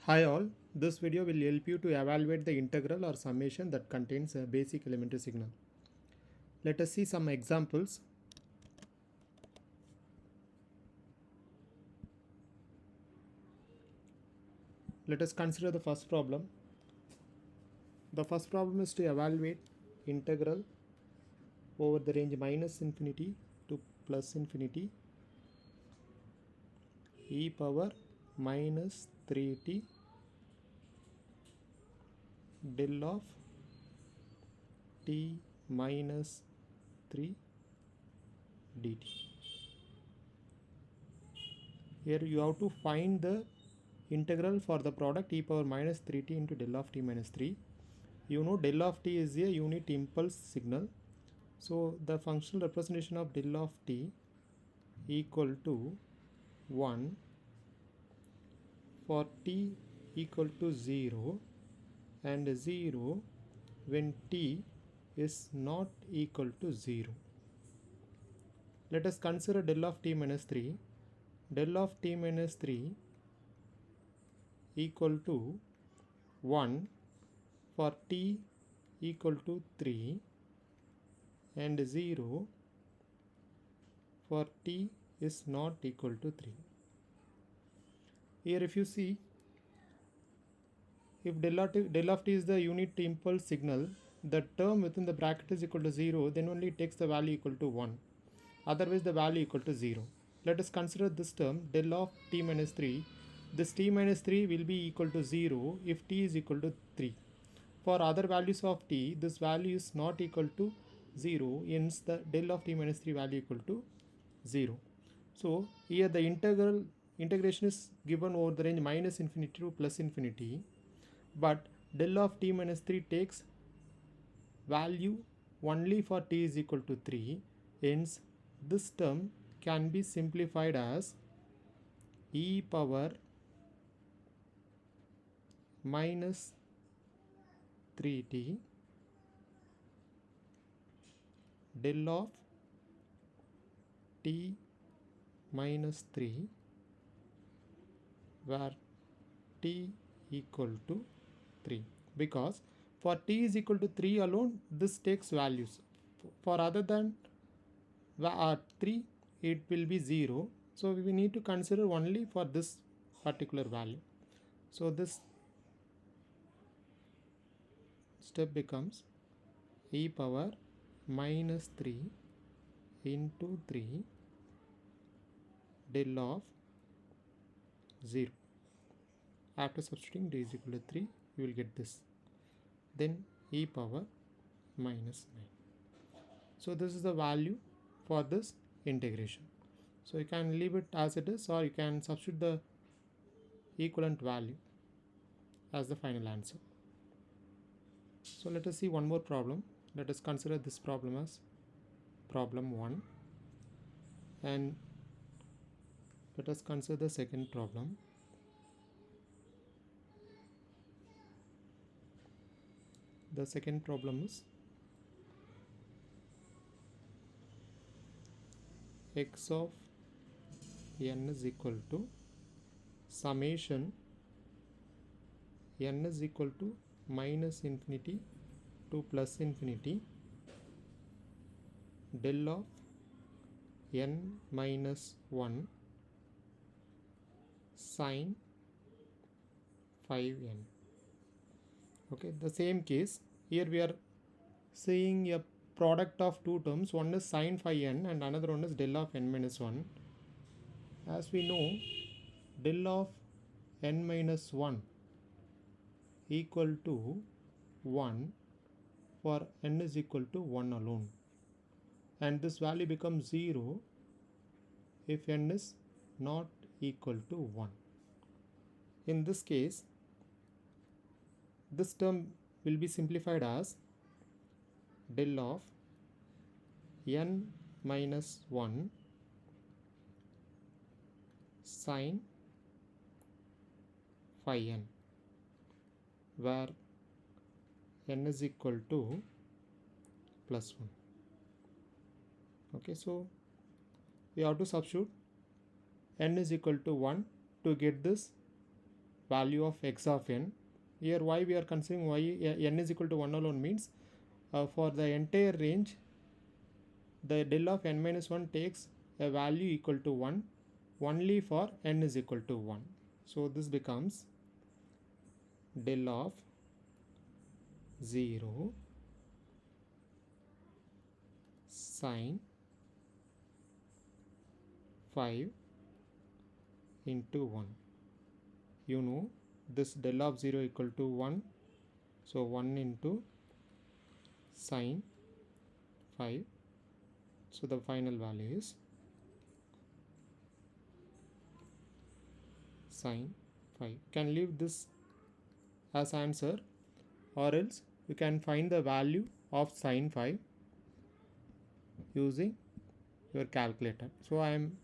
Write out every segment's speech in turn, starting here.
Hi all, this video will help you to evaluate the integral or summation that contains a basic elementary signal. Let us see some examples. Let us consider the first problem. The first problem is to evaluate integral over the range minus infinity to plus infinity e power minus 3t del of t minus 3 dt. Here you have to find the integral for the product e power minus 3t into del of t minus 3. You know del of t is a unit impulse signal. So the functional representation of del of t equal to 1 for t equal to 0 and 0 when t is not equal to 0. Let us consider del of t minus 3. Del of t minus 3 equal to 1 for t equal to 3 and 0 for t is not equal to 3. Here if you see, if del of t is the unit impulse signal, the term within the bracket is equal to 0, then only it takes the value equal to 1. Otherwise the value equal to 0. Let us consider this term del of t minus 3. This t minus 3 will be equal to 0 if t is equal to 3. For other values of t, this value is not equal to 0, hence the del of t minus 3 value equal to 0. So here the integration is given over the range minus infinity to plus infinity, but del of t minus 3 takes value only for t is equal to 3, hence this term can be simplified as e power minus 3t del of t minus 3 where t equal to 3, because for t is equal to 3 alone this takes values. For other than 3 it will be 0, so we need to consider only for this particular value. So this step becomes e power minus 3 into 3 del of 0. After substituting d is equal to 3, you will get this. Then e power minus 9. So this is the value for this integration. So you can leave it as it is, or you can substitute the equivalent value as the final answer. So let us see one more problem. Let us consider this problem as problem 1, and let us consider the second problem. The second problem is x of n is equal to summation n is equal to minus infinity to plus infinity del of n minus 1 sine 5n. Okay, the same case here we are seeing a product of two terms. One is sine phi n and another one is del of n minus 1. As we know, del of n minus 1 equal to 1 for n is equal to 1 alone, and this value becomes 0 if n is not equal to 1. In this case, this term will be simplified as del of n minus 1 sine phi n, where n is equal to plus 1. Okay, so we have to substitute n is equal to 1 to get this value of x of n. Here why we are considering y n is equal to 1 alone means for the entire range the del of n minus 1 takes a value equal to 1 only for n is equal to 1. So this becomes del of 0 sine 5 into 1. You know this del of 0 equal to 1, so 1 into sine 5, so the final value is sine 5. You can leave this as answer, or else you can find the value of sine 5 using your calculator. So I am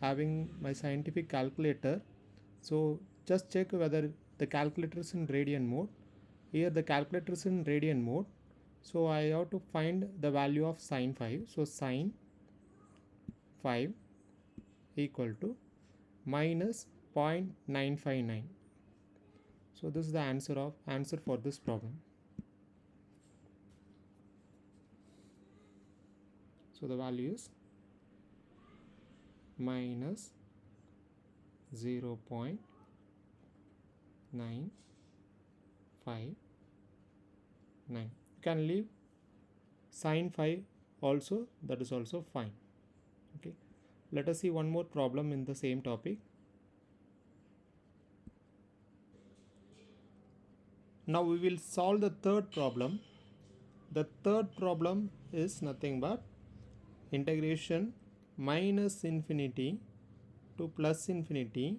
having my scientific calculator, so just check whether the calculator is in radian mode. Here the calculator is in radian mode, so I have to find the value of sine 5. So sine 5 equal to minus 0.959. So this is the answer for this problem. So the value is minus 0.959. You can leave sine 5 also, that is also fine. Okay, let us see one more problem in the same topic. Now we will solve the third problem. The third problem is nothing but integration minus infinity to plus infinity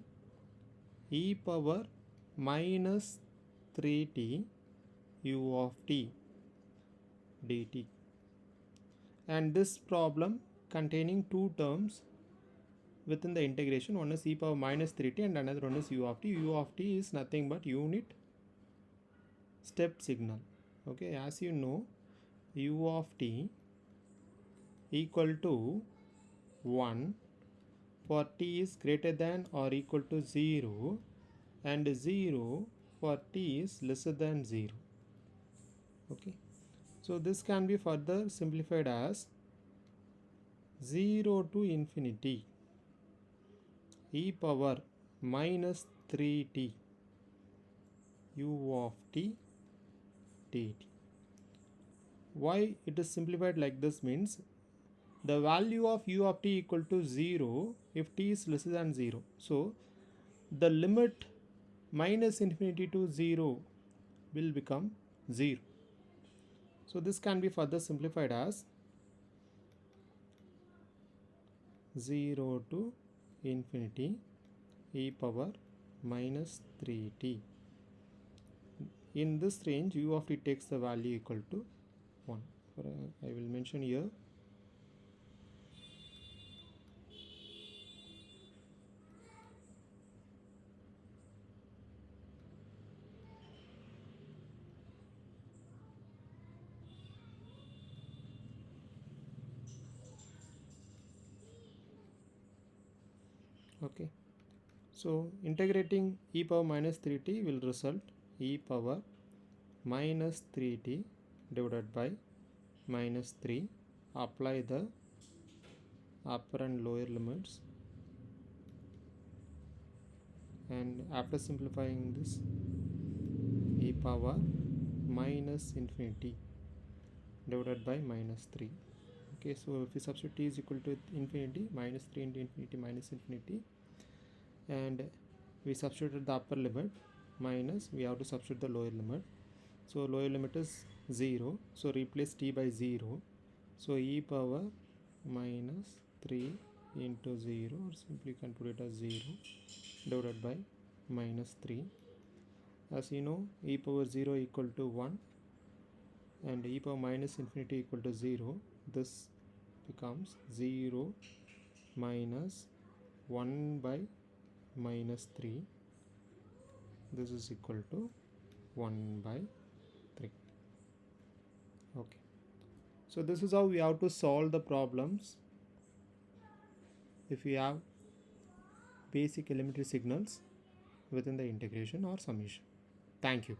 e power minus 3t u of t dt, and this problem containing two terms within the integration. One is e power minus 3t and another one is u of t. U of t is nothing but unit step signal. Okay, as you know, u of t equal to 1 for t is greater than or equal to 0 and 0 for t is lesser than 0. Okay, so this can be further simplified as 0 to infinity e power minus 3t u of t dt. Why it is simplified like this means the value of u of t equal to 0 if t is less than 0. So the limit minus infinity to 0 will become 0. So this can be further simplified as 0 to infinity e power minus 3t. In this range u of t takes the value equal to 1. I will mention here. Okay, so integrating e power minus 3t will result e power minus 3t divided by minus 3. Apply the upper and lower limits, and after simplifying this, e power minus infinity divided by minus 3. Okay, so if we substitute t is equal to infinity, minus 3 into infinity minus infinity, and we substituted the upper limit minus, we have to substitute the lower limit. So lower limit is 0, so replace t by 0. So e power minus 3 into 0, or simply can put it as 0 divided by minus 3. As you know, e power 0 equal to 1 and e power minus infinity equal to 0. This becomes 0 minus 1 by minus 3. This is equal to 1 by 3. Okay, so this is how we have to solve the problems if we have basic elementary signals. within the integration or summation. Thank you.